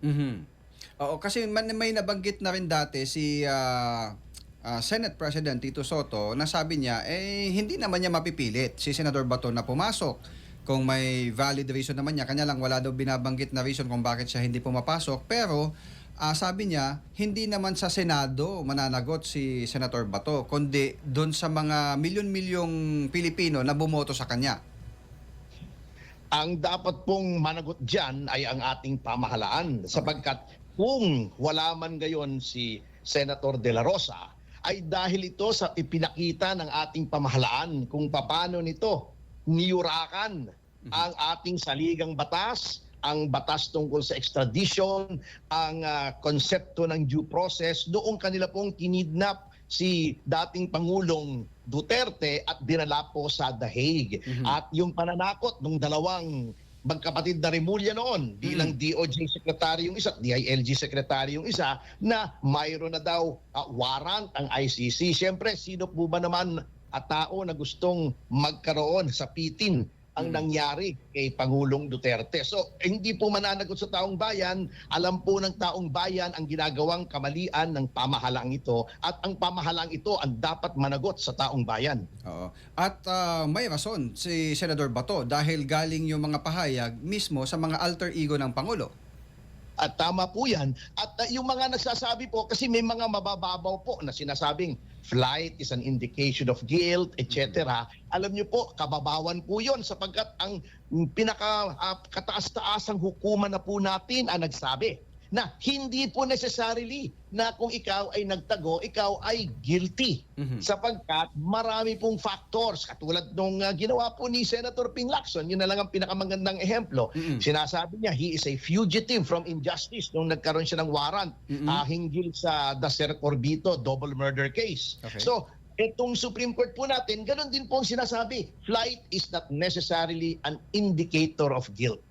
Mhm. Oo, kasi may nabanggit na rin dati si Senate President Tito Soto na sabi niya, hindi naman niya mapipilit si Senador Bato na pumasok. Kung may valid reason naman niya, kanya lang wala daw binabanggit na reason kung bakit siya hindi pumapasok. Pero sabi niya, hindi naman sa Senado mananagot si Senator Bato, kundi doon sa mga milyon-milyong Pilipino na bumoto sa kanya. Ang dapat pong managot dyan ay ang ating pamahalaan Okay. sapagkat kung wala man gayon si Senator De La Rosa ay dahil ito sa ipinakita ng ating pamahalaan kung paano nito niyurakan Mhm. ang ating saligang batas, ang batas tungkol sa extradition, ang konsepto ng due process, doong kanila pong kinidnap si dating Pangulong Duterte at dinala po sa The Hague. Mhm. At yung pananakot ng dalawang magkapatid na Remulla noon bilang Mhm. DOJ Secretary yung isa at DILG Secretary yung isa na mayroon na daw warrant ang ICC. Siyempre, sino po ba naman at tao na gustong magkaroon sa pitin ang Mhm. nangyari kay Pangulong Duterte. So, hindi po mananagot sa taong bayan. Alam po ng taong bayan ang ginagawang kamalian ng pamahalaang ito at ang pamahalaang ito ang dapat managot sa taong bayan. Oo. At may rason si Senador Bato dahil galing yung mga pahayag mismo sa mga alter ego ng Pangulo. At tama po yan. At yung mga nagsasabi po, kasi may mga mabababaw po na sinasabing flight is an indication of guilt, etc. Alam niyo po, kababawan po yon sapagkat ang pinaka kataas-taasang hukuman na po natin ang nagsabi na hindi po necessarily na kung ikaw ay nagtago, ikaw ay guilty. Mhm. Sapagkat marami pong factors, katulad nung ginawa po ni Senator Ping Lacson, yun na lang ang pinakamagandang ehemplo. Mhm. Sinasabi niya, he is a fugitive from injustice nung nagkaroon siya ng warrant Mhm. hinggil sa Dacer Corbito double murder case. Okay. So, itong Supreme Court po natin, ganun din po ang sinasabi, flight is not necessarily an indicator of guilt.